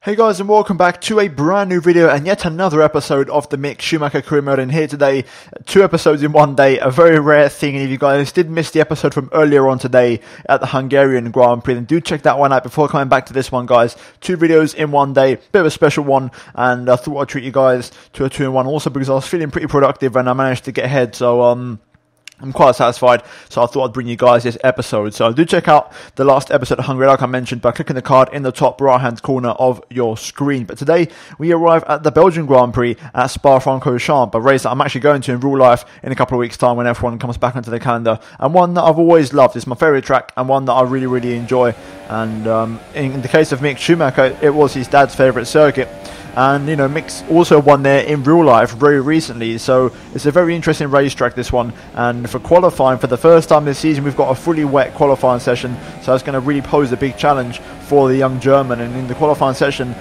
Hey guys, and welcome back to a brand new video and yet another episode of the Mick Schumacher Career Mode. And here today, 2 episodes in one day, a very rare thing. And if you guys did miss the episode from earlier on today at the Hungarian Grand Prix, then do check that one out before coming back to this one, guys. 2 videos in one day, bit of a special one, and I thought I'd treat you guys to a 2-in-1 also because I was feeling pretty productive and I managed to get ahead. So I'm quite satisfied, so I thought I'd bring you guys this episode. So do check out the last episode of Hungary, like I mentioned, by clicking the card in the top right-hand corner of your screen. But today, we arrive at the Belgian Grand Prix at Spa-Francorchamps, a race that I'm actually going to in real life in a couple of weeks' time when F1 comes back onto the calendar. And one that I've always loved. It's my favourite track, and one that I really, really enjoy. And in the case of Mick Schumacher, it was his dad's favourite circuit. And, you know, Mick's also won there in real life very recently, so it's a very interesting racetrack, this one. And for qualifying, for the first time this season, we've got a fully wet qualifying session, so it's going to really pose a big challenge for the young German. And in the qualifying session,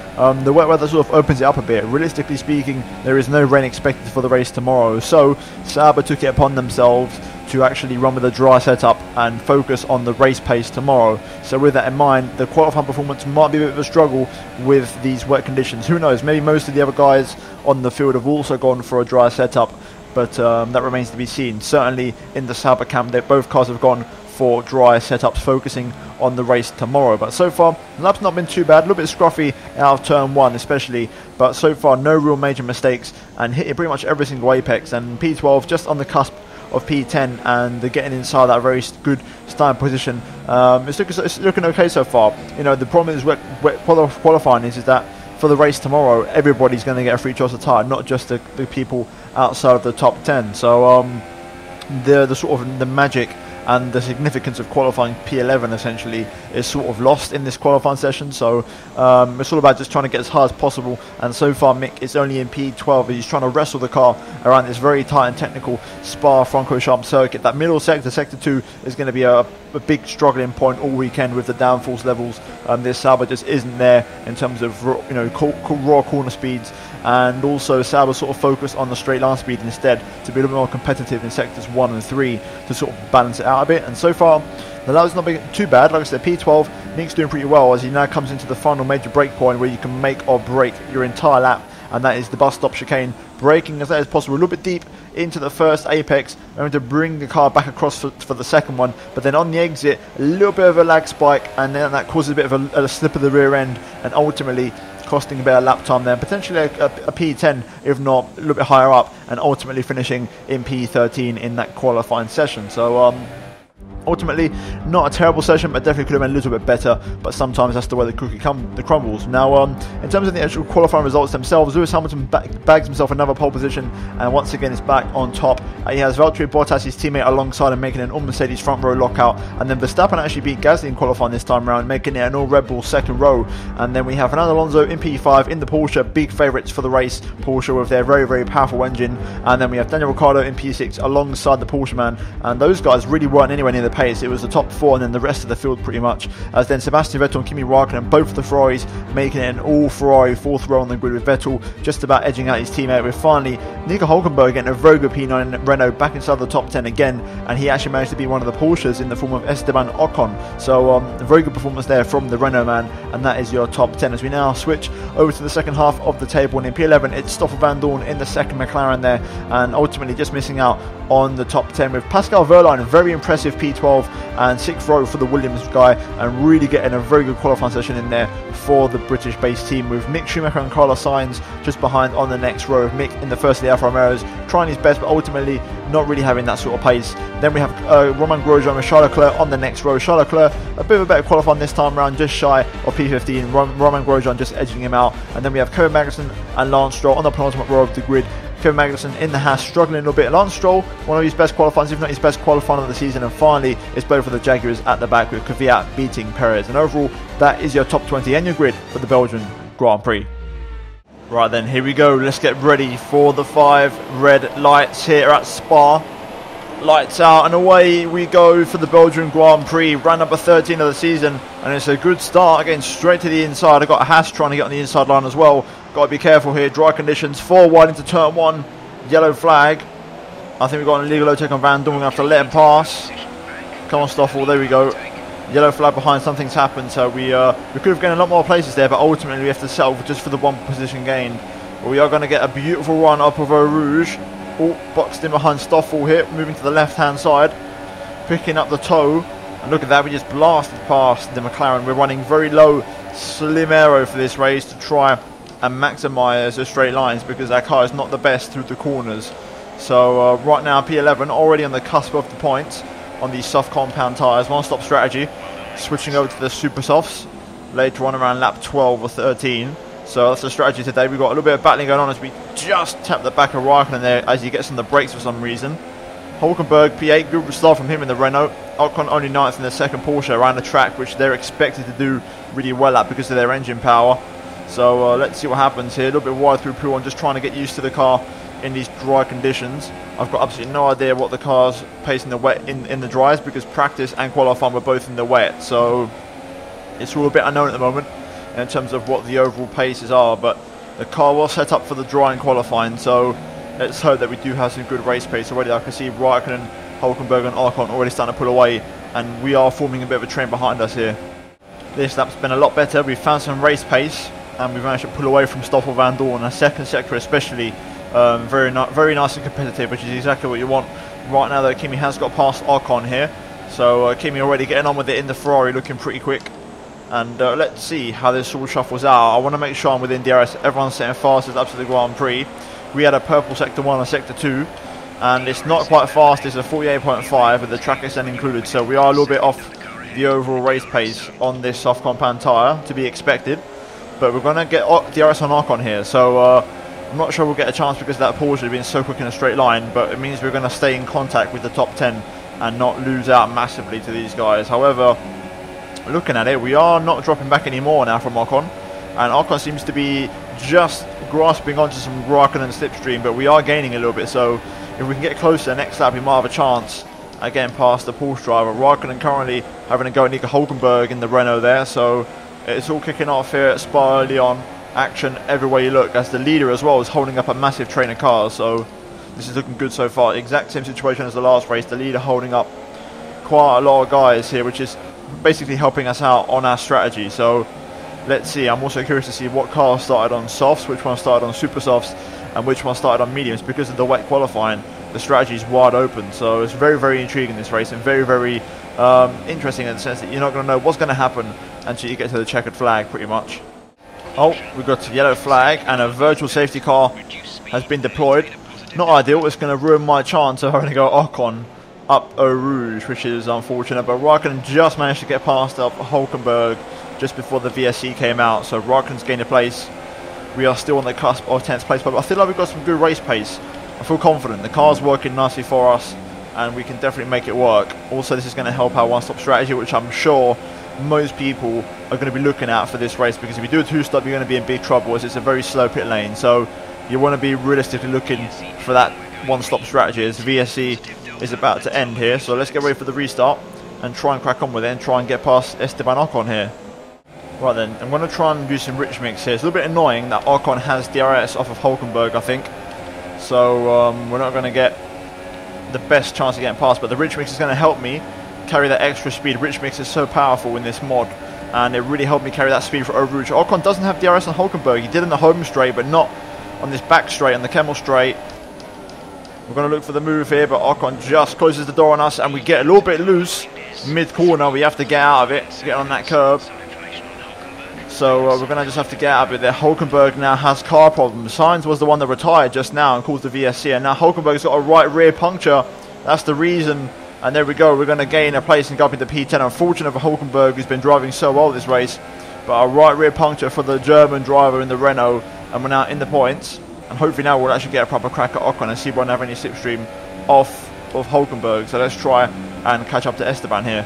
the wet weather sort of opens it up a bit. Realistically speaking, there is no rain expected for the race tomorrow, so Sauber took it upon themselves to actually run with a dry setup and focus on the race pace tomorrow. So with that in mind, the qualifying performance might be a bit of a struggle with these wet conditions. Who knows, maybe most of the other guys on the field have also gone for a dry setup, but that remains to be seen. Certainly in the Sauber camp, both cars have gone for dry setups, focusing on the race tomorrow. But so far, the lap's not been too bad. A little bit scruffy out of turn 1 especially, but so far no real major mistakes and hitting pretty much every single apex. And P12 just on the cusp of P10 and they're getting inside that very good starting position. It's looking okay so far. You know, the problem is wet qualifying is that for the race tomorrow, everybody's going to get a free choice of tyre, not just the people outside of the top 10. So the sort of the magic and the significance of qualifying P11 essentially is sort of lost in this qualifying session. So it's all about just trying to get as high as possible. And so far, Mick is only in P12. He's trying to wrestle the car around this very tight and technical Spa-Francorchamps circuit. That middle sector, sector 2, is going to be a big struggling point all weekend with the downforce levels. This Sauber just isn't there in terms of raw corner speeds. And also Sauber sort of focused on the straight line speed instead to be a little more competitive in sectors 1 and 3 to sort of balance it out a bit. And so far the lap's not been too bad. Like I said, P12, Mick's doing pretty well as he now comes into the final major break point where you can make or break your entire lap, and that is the bus stop chicane. Braking as late as possible, a little bit deep into the first apex, going to bring the car back across for the second one, but then on the exit a little bit of a lag spike, and then that causes a bit of a slip of the rear end, and ultimately costing a bit of lap time there, potentially a P10 if not a little bit higher up, and ultimately finishing in P13 in that qualifying session. So ultimately, not a terrible session, but definitely could have been a little bit better. But sometimes that's the way the cookie crumbles. Now, in terms of the actual qualifying results themselves, Lewis Hamilton bags himself another pole position, and once again is back on top. He has Valtteri Bottas, his teammate, alongside him, making an all-Mercedes front row lockout. And then Verstappen actually beat Gasly in qualifying this time around, making it an all-Red Bull second row. And then we have Fernando Alonso in P5 in the Porsche, big favourites for the race, Porsche with their very, very powerful engine. And then we have Daniel Ricciardo in P6 alongside the Porsche man. And those guys really weren't anywhere near the pace. It was the top 4 and then the rest of the field pretty much, as then Sebastian Vettel and Kimi Raikkonen, both of the Ferraris, making it an all Ferrari 4th row on the grid, with Vettel just about edging out his teammate, with finally Nico Hülkenberg getting a very good P9 Renault back inside the top 10 again, and he actually managed to beat one of the Porsches in the form of Esteban Ocon. So a very good performance there from the Renault man, and that is your top 10. As we now switch over to the second half of the table, and in P11 it's Stoffel Van Dorn in the second McLaren there, and ultimately just missing out on the top 10 with Pascal Wehrlein, a very impressive P12 and 6th row for the Williams guy, and really getting a very good qualifying session in there for the British based team, with Mick Schumacher and Carlos Sainz just behind on the next row, of Mick in the first of the Alfa Romeos, trying his best but ultimately not really having that sort of pace. Then we have Romain Grosjean with Charles Leclerc on the next row. Charles Leclerc a bit of a better qualifying this time around, just shy of P15, Romain Grosjean just edging him out. And then we have Kevin Magnussen and Lance Stroll on the penultimate row of the grid. Kevin Magnussen in the Haas struggling a little bit. Lance Stroll, one of his best qualifying, if not his best qualifying of the season. And finally, it's both of the Jaguars at the back, with Kvyat beating Perez. And overall, that is your top 20 and your grid for the Belgian Grand Prix. Right then, here we go. Let's get ready for the 5 red lights here at Spa. Lights out and away we go for the Belgian Grand Prix, round number 13 of the season, and it's a good start, again straight to the inside. I've got a Haas trying to get on the inside line as well. Got to be careful here, dry conditions, 4 wide into turn 1, yellow flag. I think we've got an illegal overtake on Van Dorn, we're going to have to let him pass. Come on Stoffel, there we go. Yellow flag behind, something's happened, so we could have gained a lot more places there, but ultimately we have to settle just for the 1 position gain. But we are going to get a beautiful run up of Eau Rouge. Oh, boxed in behind Stoffel here, moving to the left hand side, picking up the toe. And look at that, we just blasted past the McLaren. We're running very low, slim aero for this race to try and maximise the straight lines, because our car is not the best through the corners. So right now P11 already on the cusp of the points on these soft compound tyres. One stop strategy, switching over to the super softs later on around lap 12 or 13. So that's the strategy today. We've got a little bit of battling going on as we just tap the back of Raikkonen there as he gets on the brakes for some reason. Hulkenberg P8, good start from him in the Renault. Ocon only 9th in the second Porsche around the track, which they're expected to do really well at because of their engine power. So let's see what happens here. A little bit wide through P1, just trying to get used to the car in these dry conditions. I've got absolutely no idea what the car's pace in the wet in the dries, because practice and qualifying were both in the wet. So it's all a bit unknown at the moment in terms of what the overall paces are. But the car was set up for the dry and qualifying, so let's hope that we do have some good race pace already. I can see Raikkonen, Hulkenberg and Ocon already starting to pull away, and we are forming a bit of a train behind us here. This lap's been a lot better. We've found some race pace and we've managed to pull away from Stoffel Van Dorn. A second sector especially, very nice and competitive, which is exactly what you want. Right now though, Kimi has got past Ocon here, so Kimi already getting on with it in the Ferrari, looking pretty quick. And let's see how this all shuffles out. I want to make sure I'm within DRS. Everyone's setting fast as absolutely Grand Prix. We had a purple sector 1 and sector 2, and it's not quite fast. It's a 48.5 with the track extend included, so we are a little bit off the overall race pace on this soft compound tyre, to be expected. But we're going to get DRS on Ocon here, so I'm not sure we'll get a chance because of that Porsche being so quick in a straight line, but it means we're going to stay in contact with the top 10 and not lose out massively to these guys. However, looking at it, we are not dropping back anymore now from Ocon, and Ocon seems to be just grasping onto some Raikkonen slipstream, but we are gaining a little bit, so if we can get closer next lap we might have a chance at getting past the Porsche driver. Raikkonen currently having a go at Nico Hulkenberg in the Renault there, so it's all kicking off here at Spa early on. Action everywhere you look, as the leader as well is holding up a massive train of cars, so this is looking good so far. Exact same situation as the last race, the leader holding up quite a lot of guys here, which is basically helping us out on our strategy. So let's see, I'm also curious to see what cars started on softs, which one started on super softs, and which one started on mediums. Because of the wet qualifying, the strategy is wide open, so it's very intriguing, this race, and very interesting in the sense that you're not going to know what's going to happen until you get to the checkered flag pretty much. Oh, we've got a yellow flag and a virtual safety car has been deployed. Not ideal, it's going to ruin my chance of having to go Ocon up Eau Rouge, which is unfortunate, but Raikkonen just managed to get past up Hulkenberg just before the VSC came out, so Raikkonen's gained a place. We are still on the cusp of 10th place, but I feel like we've got some good race pace. I feel confident, the car's working nicely for us and we can definitely make it work. Also, this is going to help our one-stop strategy, which I'm sure most people are going to be looking at for this race, because if you do a two-stop you're going to be in big trouble, as it's a very slow pit lane, so you want to be realistically looking for that one-stop strategy as VSC is about to end here. So let's get ready for the restart and try and crack on with it and try and get past Esteban Ocon here. Right then, I'm going to try and do some rich mix here. It's a little bit annoying that Ocon has DRS off of Hulkenberg, I think, so we're not going to get the best chance of getting past, but the rich mix is going to help me carry that extra speed. Rich mix is so powerful in this mod, and it really helped me carry that speed for Eau Rouge. Ocon doesn't have DRS on Hulkenberg. He did in the home straight, but not on this back straight, on the Kemmel straight. We're going to look for the move here, but Ocon just closes the door on us, and we get a little bit loose mid-corner. We have to get out of it to get on that curb. So we're going to just have to get out of it there. Hulkenberg now has car problems. Sainz was the one that retired just now and caused the VSC, and now Hulkenberg's got a right rear puncture. That's the reason. And there we go, we're going to gain a place and go up into P10. Unfortunate for Hulkenberg, who's been driving so well this race, but a right rear puncture for the German driver in the Renault, and we're now in the points. And hopefully now we'll actually get a proper crack at Ocon and see if we don't have any slipstream off of Hulkenberg. So let's try and catch up to Esteban here.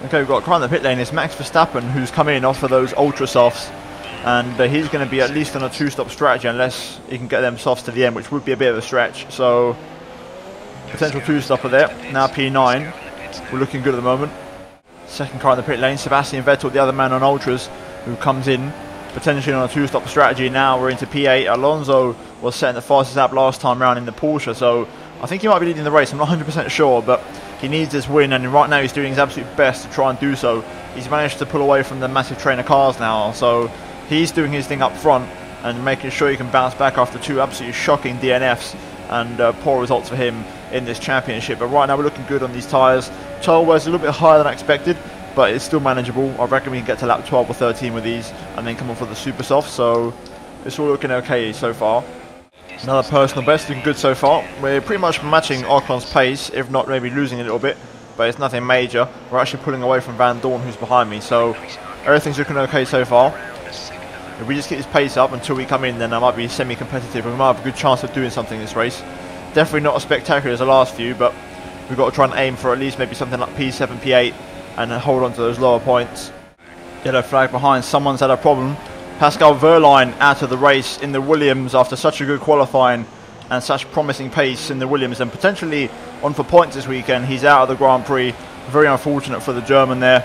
Okay, we've got a car in the pit lane. It's Max Verstappen who's come in off of those ultra softs, and he's going to be at least on a two-stop strategy unless he can get them softs to the end, which would be a bit of a stretch. So potential two-stopper there. Now P9. We're looking good at the moment. Second car in the pit lane, Sebastian Vettel, the other man on ultras, who comes in potentially on a two-stop strategy. Now we're into P8. Alonso was setting the fastest lap last time round in the Porsche, so I think he might be leading the race. I'm not 100% sure, but He needs this win, and right now he's doing his absolute best to try and do so. He's managed to pull away from the massive train of cars now, so he's doing his thing up front and making sure he can bounce back after 2 absolutely shocking DNFs and poor results for him in this championship. But right now we're looking good on these tyres. Tyre wear is a little bit higher than I expected, but it's still manageable. I reckon we can get to lap 12 or 13 with these and then come on for the super soft, so it's all looking okay so far. Another personal best, looking good so far. We're pretty much matching Ocon's pace, if not maybe losing a little bit, but it's nothing major. We're actually pulling away from Van Dorn, who's behind me, so everything's looking okay so far. If we just keep his pace up until we come in, then I might be semi-competitive and we might have a good chance of doing something this race. Definitely not as spectacular as the last few, but we've got to try and aim for at least maybe something like P7, P8 and then hold on to those lower points. Yellow flag behind, someone's had a problem. Pascal Wehrlein out of the race in the Williams after such a good qualifying and such promising pace in the Williams, and potentially on for points this weekend. He's out of the Grand Prix. Very unfortunate for the German there.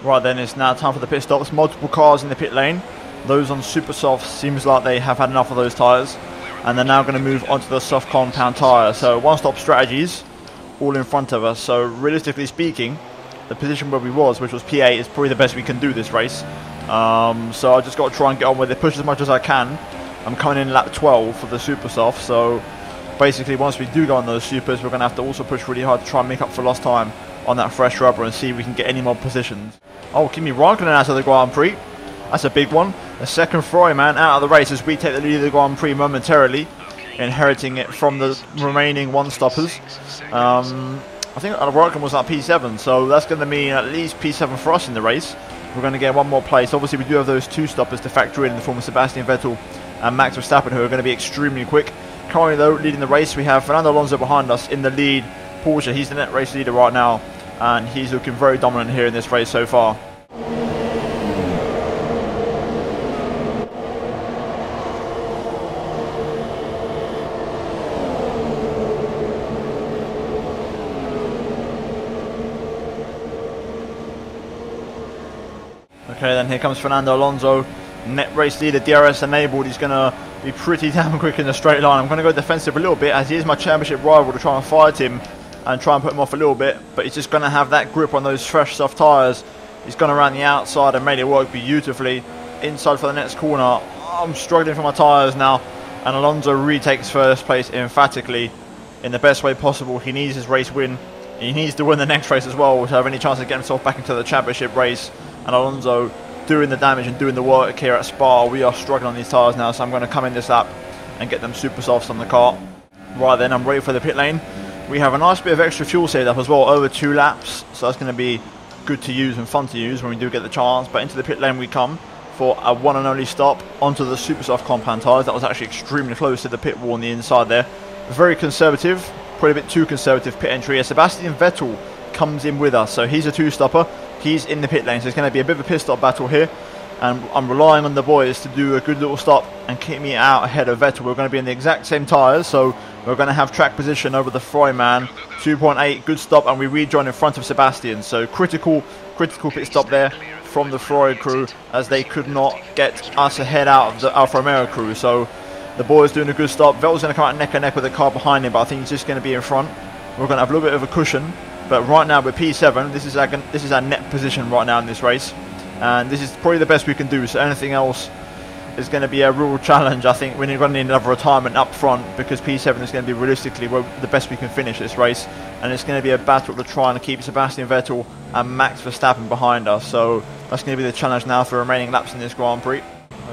Right then, it's now time for the pit stops. Multiple cars in the pit lane. Those on super soft seems like they have had enough of those tyres, and they're now going to move onto the soft compound tyre. So one-stop strategies all in front of us. So realistically speaking, the position where we was, which was P8, is probably the best we can do this race. So I just got to try and get on with it, push as much as I can. I'm coming in lap 12 for the super soft, so basically once we do go on those supers, we're going to have to also push really hard to try and make up for lost time on that fresh rubber and see if we can get any more positions. Oh, Kimi Raikkonen out of the Grand Prix. That's a big one. The second Froyman out of the race as we take the lead of the Grand Prix momentarily, inheriting it from the remaining one-stoppers. I think Raikkonen was at P7, so that's going to mean at least P7 for us in the race. We're going to get one more place. Obviously, we do have those 2 stoppers to factor in the form of Sebastian Vettel and Max Verstappen, who are going to be extremely quick. Currently, though, leading the race, we have Fernando Alonso behind us in the lead. Porsche, he's the net race leader right now, and he's looking very dominant here in this race so far. Okay, then here comes Fernando Alonso, net race leader, DRS enabled. He's going to be pretty damn quick in the straight line. I'm going to go defensive a little bit as he is my championship rival to try and fight him and try and put him off a little bit, but he's just going to have that grip on those fresh soft tyres. He's gone around the outside and made it work beautifully. Inside for the next corner. I'm struggling for my tyres now, and Alonso retakes first place emphatically in the best way possible. He needs his race win. He needs to win the next race as well to have any chance of getting himself back into the championship race. And Alonso doing the damage and doing the work here at Spa. We are struggling on these tyres now, so I'm going to come in this lap and get them super softs on the car. Right then, I'm ready for the pit lane. We have a nice bit of extra fuel saved up as well, over 2 laps, so that's going to be good to use and fun to use when we do get the chance. But into the pit lane we come for a one and only stop onto the super soft compound tyres. That was actually extremely close to the pit wall on the inside there. Very conservative, probably a bit too conservative pit entry. Sebastian Vettel comes in with us, so he's a 2-stopper. He's in the pit lane, so it's going to be a bit of a pit stop battle here, and I'm relying on the boys to do a good little stop and keep me out ahead of Vettel. We're going to be in the exact same tyres, so we're going to have track position over the Froyman. 2.8, good stop, and we rejoin in front of Sebastian. So critical pit stop there from the Froy crew, as they could not get us ahead out of the Alfa Romeo crew. So the boys doing a good stop. Vettel's going to come out neck and neck with the car behind him, but I think he's just going to be in front. We're going to have a little bit of a cushion, but right now we're P7. This is our net position right now in this race, and this is probably the best we can do. So anything else is going to be a real challenge. I think we're going to need another retirement up front, because P7 is going to be realistically the best we can finish this race, and it's going to be a battle to try and keep Sebastian Vettel and Max Verstappen behind us. So that's going to be the challenge now for remaining laps in this Grand Prix.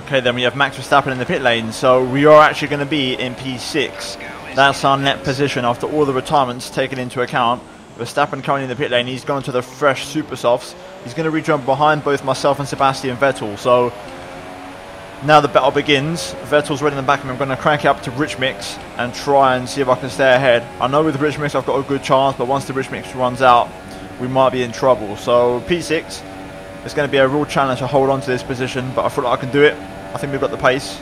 Okay, then we have Max Verstappen in the pit lane, so we are actually going to be in P6. That's our net position after all the retirements taken into account. Verstappen coming in the pit lane, he's gone to the fresh super softs. He's going to re-jump behind both myself and Sebastian Vettel. So now the battle begins. Vettel's right in the back of me. I'm going to crank it up to rich mix and try and see if I can stay ahead. I know with rich mix I've got a good chance, but once the rich mix runs out, we might be in trouble. So P6, it's going to be a real challenge to hold on to this position, but I feel like I can do it. I think we've got the pace.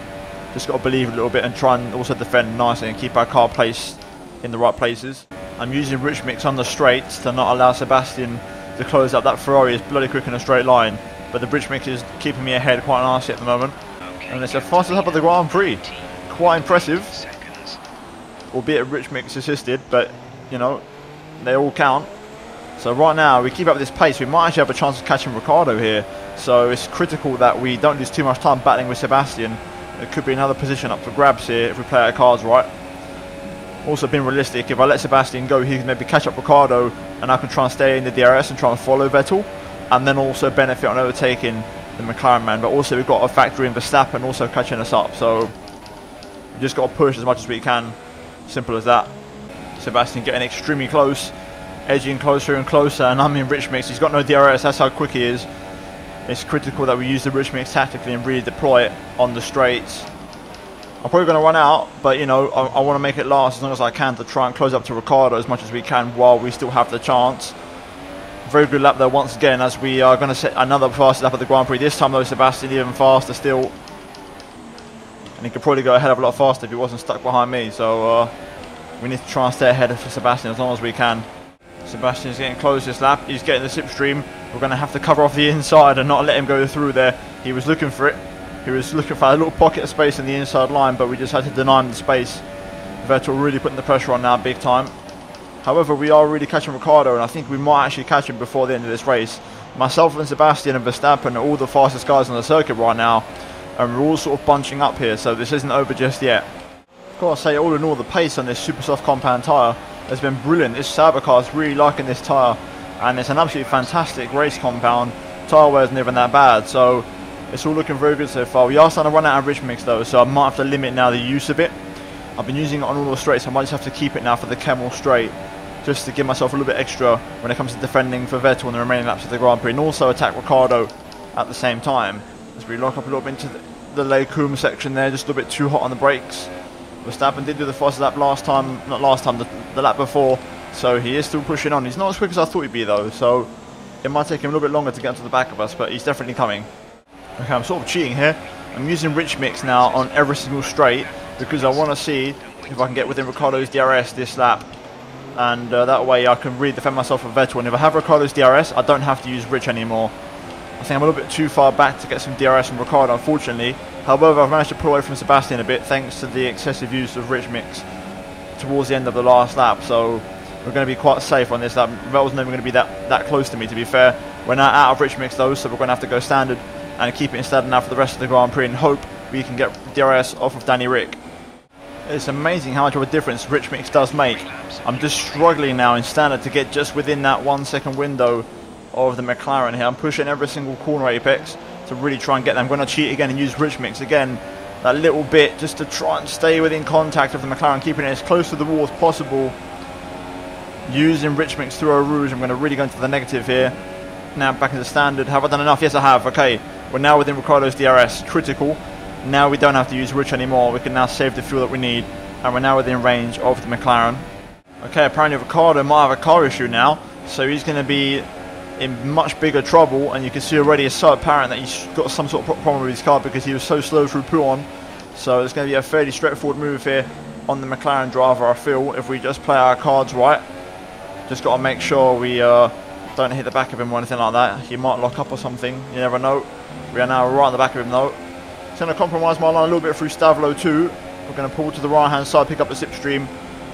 Just got to believe a little bit and try and also defend nicely and keep our car placed in the right places. I'm using rich mix on the straights to not allow Sebastian to close up. That Ferrari is bloody quick in a straight line, but the rich mix is keeping me ahead quite nicely at the moment. And it's the fastest lap of the Grand Prix. Quite impressive, albeit rich mix assisted, but you know, they all count. So right now, we keep up this pace, we might actually have a chance of catching Ricciardo here. So it's critical that we don't lose too much time battling with Sebastian. It could be another position up for grabs here if we play our cards right. Also being realistic, if I let Sebastian go, he can maybe catch up Ricciardo and I can try and stay in the DRS and try and follow Vettel, and then also benefit on overtaking the McLaren man. But also we've got to factor in Verstappen also catching us up, so we just got to push as much as we can. Simple as that. Sebastian getting extremely close, edging closer and closer, and I'm in rich mix. He's got no DRS, that's how quick he is. It's critical that we use the rich mix tactically and really deploy it on the straights. I'm probably going to run out, but you know, I want to make it last as long as I can to try and close up to Ricciardo as much as we can while we still have the chance. Very good lap there once again, as we are going to set another fast lap of the Grand Prix. This time though, Sebastian even faster still, and he could probably go a hell of a lot faster if he wasn't stuck behind me. So we need to try and stay ahead of Sebastian as long as we can. Sebastian's getting close this lap. He's getting the slipstream. We're going to have to cover off the inside and not let him go through there. He was looking for it. He was looking for a little pocket of space in the inside line, but we just had to deny him the space. Vettel really putting the pressure on now big time. However, we are really catching Ricciardo, and I think we might actually catch him before the end of this race. Myself and Sebastian and Verstappen are all the fastest guys on the circuit right now, and we're all sort of bunching up here, so this isn't over just yet. I've got to say, all in all, the pace on this super soft compound tyre has been brilliant. This Sauber car is really liking this tyre, and it's an absolutely fantastic race compound. Tyre wear isn't even that bad, so it's all looking very good so far. We are starting to run out of rich mix though, so I might have to limit now the use of it. I've been using it on all the straights, so I might just have to keep it now for the Kemmel straight, just to give myself a little bit extra when it comes to defending for Vettel in the remaining laps of the Grand Prix, and also attack Ricciardo at the same time. As we lock up a little bit into the Les Combes section there, just a little bit too hot on the brakes. Verstappen did do the fastest lap last time, not last time, the lap before, so he is still pushing on. He's not as quick as I thought he'd be though, so it might take him a little bit longer to get to the back of us, but he's definitely coming. Okay, I'm sort of cheating here. I'm using rich mix now on every single straight because I want to see if I can get within Ricciardo's DRS this lap, and that way I can really defend myself with Vettel. And if I have Ricciardo's DRS, I don't have to use rich anymore. I think I'm a little bit too far back to get some DRS from Ricciardo, unfortunately. However, I've managed to pull away from Sebastian a bit thanks to the excessive use of rich mix towards the end of the last lap, so we're going to be quite safe on this lap. Vettel's never going to be that close to me, to be fair. We're now out of rich mix though, so we're going to have to go standard and keep it in standard now for the rest of the Grand Prix and hope we can get DRS off of Danny Rick. It's amazing how much of a difference rich mix does make. I'm just struggling now in standard to get just within that 1 second window of the McLaren here. I'm pushing every single corner apex to really try and get them. I'm going to cheat again and use rich mix again, that little bit, just to try and stay within contact of the McLaren, keeping it as close to the wall as possible. Using rich mix through a rouge, I'm going to really go into the negative here. Now back into standard. Have I done enough? Yes, I have. Okay, we're now within Ricciardo's DRS. Critical. Now we don't have to use rich anymore. We can now save the fuel that we need, and we're now within range of the McLaren. Okay, apparently Ricciardo might have a car issue now, so he's going to be in much bigger trouble, and you can see already it's so apparent that he's got some sort of problem with his car because he was so slow through Pouhon. So it's going to be a fairly straightforward move here on the McLaren driver, I feel, if we just play our cards right. Just got to make sure we don't hit the back of him or anything like that. He might lock up or something, you never know. We are now right on the back of him though. It's going to compromise my line a little bit through Stavlo too. We're going to pull to the right hand side, pick up the slipstream,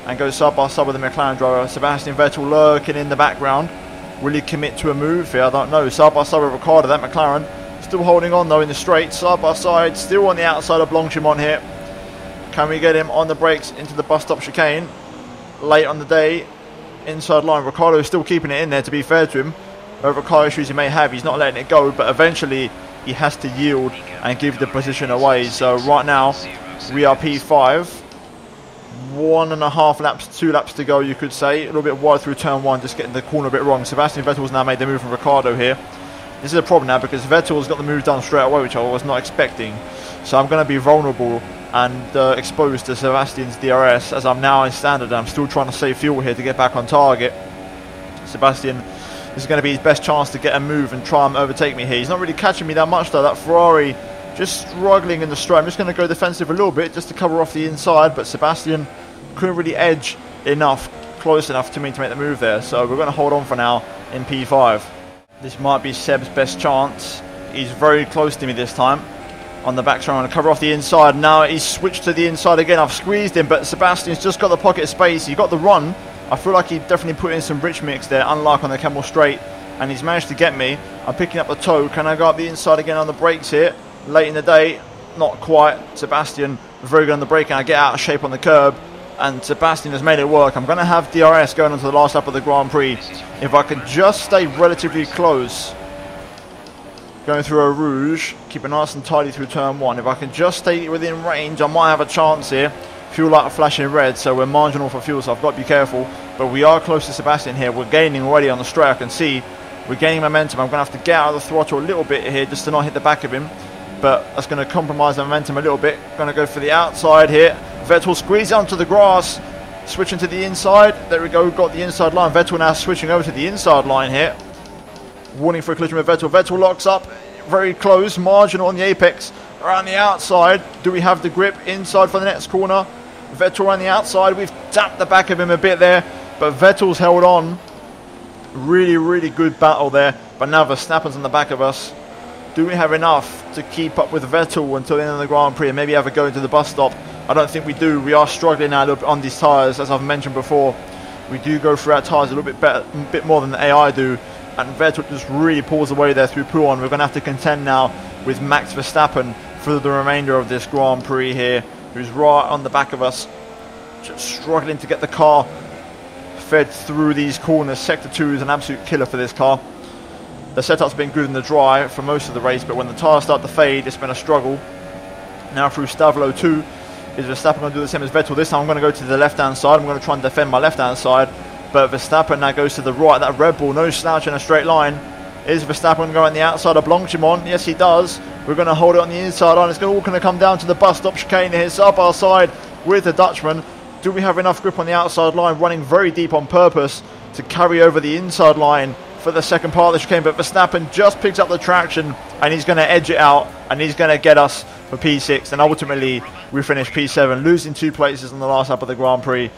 and go side by side with the McLaren driver. Sebastian Vettel lurking in the background. Will he commit to a move here? I don't know. Side by side with Ricciardo, that McLaren still holding on though in the straight. Side by side, still on the outside of Blanchimont here. Can we get him on the brakes into the bus stop chicane? Late on the day, inside line. Ricciardo is still keeping it in there, to be fair to him. Whatever car issues he may have, he's not letting it go, but eventually he has to yield and give the position away. So right now we are P5. 1.5 laps, 2 laps to go, you could say. A little bit wide through turn 1, just getting the corner a bit wrong. Sebastian Vettel's now made the move from Ricciardo here. This is a problem now because Vettel's got the move done straight away, which I was not expecting. So I'm going to be vulnerable and exposed to Sebastian's DRS as I'm now in standard. I'm still trying to save fuel here to get back on target. Sebastian, this is going to be his best chance to get a move and try and overtake me here. He's not really catching me that much though. That Ferrari just struggling in the straight. I'm just going to go defensive a little bit just to cover off the inside, but Sebastian couldn't really edge close enough to me to make the move there. So we're going to hold on for now in P5. This might be Seb's best chance. He's very close to me this time. On the back, trying to cover off the inside. Now he's switched to the inside again. I've squeezed him, but Sebastian's just got the pocket space. He got the run. I feel like he definitely put in some rich mix there, unlike on the Camel Straight, and he's managed to get me. I'm picking up the toe. Can I go up the inside again on the brakes here? Late in the day, not quite. Sebastian very good on the brake, and I get out of shape on the curb, and Sebastian has made it work. I'm going to have DRS going on to the last lap of the Grand Prix. If I can just stay relatively close, going through a rouge, keep it nice and tidy through turn 1. If I can just stay within range, I might have a chance here. Fuel light flashing red, so we're marginal for fuel, so I've got to be careful. But we are close to Sebastian here. We're gaining already on the straight. I can see we're gaining momentum. I'm going to have to get out of the throttle a little bit here just to not hit the back of him. But that's going to compromise the momentum a little bit. Going to go for the outside here. Vettel squeeze onto the grass. Switching to the inside. There we go. Got the inside line. Vettel now switching over to the inside line here. Warning for a collision with Vettel. Vettel locks up. Very close. Marginal on the apex. Around the outside. Do we have the grip inside for the next corner? Vettel on the outside. We've tapped the back of him a bit there. But Vettel's held on. Really, really good battle there. But now Verstappen's on the back of us. Do we have enough to keep up with Vettel until the end of the Grand Prix and maybe have a go into the bus stop? I don't think we do. We are struggling now a little bit on these tyres, as I've mentioned before. We do go through our tyres a little bit better, a bit more than the AI do. And Vettel just really pulls away there through Pouon. We're going to have to contend now with Max Verstappen for the remainder of this Grand Prix here, who's right on the back of us, just struggling to get the car fed through these corners. Sector 2 is an absolute killer for this car. The setup's been good in the dry for most of the race, but when the tyres start to fade, it's been a struggle. Now through Stavlo 2, is Verstappen going to do the same as Vettel? This time I'm going to go to the left-hand side. I'm going to try and defend my left-hand side, but Verstappen now goes to the right. That Red Bull, no slouch in a straight line. Is Verstappen going to go on the outside of Blanchimont? Yes, he does. We're going to hold it on the inside line. It's all going to come down to the bus stop chicane here, side by side with the Dutchman. Do we have enough grip on the outside line, running very deep on purpose to carry over the inside line for the second part of the chicane? But Verstappen just picks up the traction and he's going to edge it out and he's going to get us for P6, and ultimately we finish P7, losing 2 places on the last lap of the Grand Prix,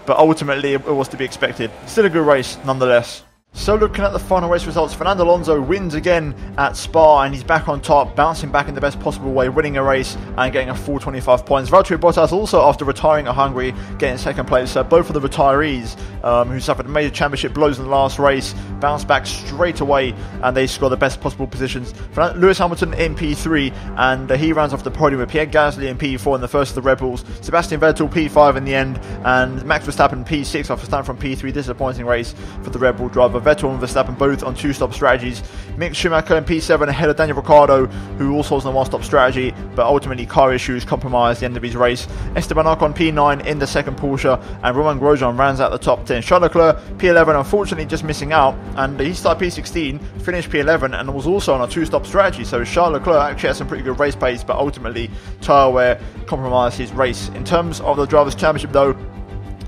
but ultimately it was to be expected. Still a good race nonetheless. So looking at the final race results, Fernando Alonso wins again at Spa and he's back on top, bouncing back in the best possible way, winning a race and getting a full 25 points. Valtteri Bottas also, after retiring at Hungary, getting second place. So both of the retirees who suffered major championship blows in the last race bounced back straight away and they score the best possible positions. Lewis Hamilton in P3 and he rounds off the podium with Pierre Gasly in P4 in the first of the Red Bulls. Sebastian Vettel P5 in the end and Max Verstappen P6 after starting from P3. Disappointing race for the Red Bull driver. Vettel and Verstappen both on 2-stop strategies. Mick Schumacher in P7 ahead of Daniel Ricciardo, who also was on a 1-stop strategy, but ultimately car issues compromised the end of his race. Esteban Ocon P9 in the second Porsche, and Romain Grosjean rounds out the top 10. Charles Leclerc P11, unfortunately just missing out, and he started P16, finished P11, and was also on a 2-stop strategy. So Charles Leclerc actually had some pretty good race pace, but ultimately tyre wear compromised his race. In terms of the Drivers' Championship though,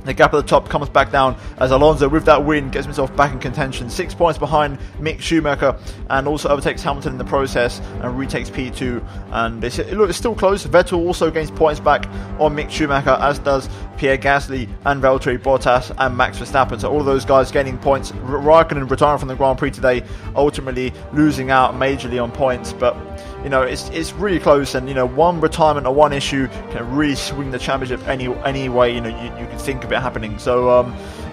the gap at the top comes back down as Alonso, with that win, gets himself back in contention. 6 points behind Mick Schumacher and also overtakes Hamilton in the process and retakes P2. And it's still close. Vettel also gains points back on Mick Schumacher, as does Pierre Gasly and Valtteri Bottas and Max Verstappen. So all of those guys gaining points. Raikkonen retiring from the Grand Prix today, ultimately losing out majorly on points. But you know, it's really close, and you know, one retirement or one issue can really swing the championship any way you know you can think of it happening. So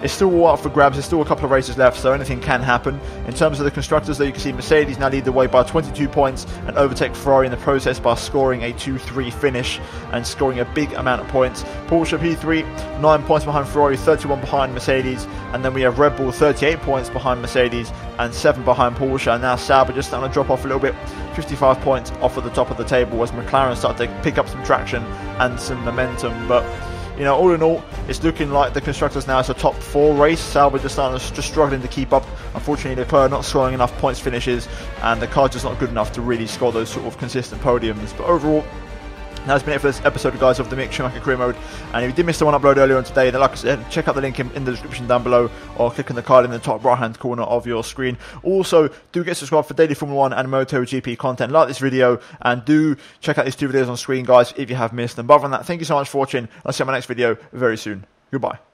it's still all up for grabs. There's still a couple of races left, so anything can happen. In terms of the constructors, though, you can see Mercedes now lead the way by 22 points and overtake Ferrari in the process by scoring a 2-3 finish and scoring a big amount of points. Porsche P3, 9 points behind Ferrari, 31 behind Mercedes, and then we have Red Bull 38 points behind Mercedes and 7 behind Porsche. And now Sauber just starting to drop off a little bit, 55 points off at the top of the table as McLaren start to pick up some traction and some momentum. But you know, all in all, it's looking like the constructors now is a top 4 race. Sauber just struggling to keep up. Unfortunately, Leclerc not scoring enough points finishes, and the car just not good enough to really score those sort of consistent podiums. But overall, That's been it for this episode, guys, of the Mick Schumacher Career Mode. And if you did miss the one upload earlier on today, then like I said, check out the link in the description down below, or click on the card in the top right hand corner of your screen. Also, do get subscribed for daily Formula 1 and MotoGP content. Like this video, and do check out these 2 videos on screen, guys, if you have missed them. But other than that, thank you so much for watching. I'll see you in my next video very soon. Goodbye.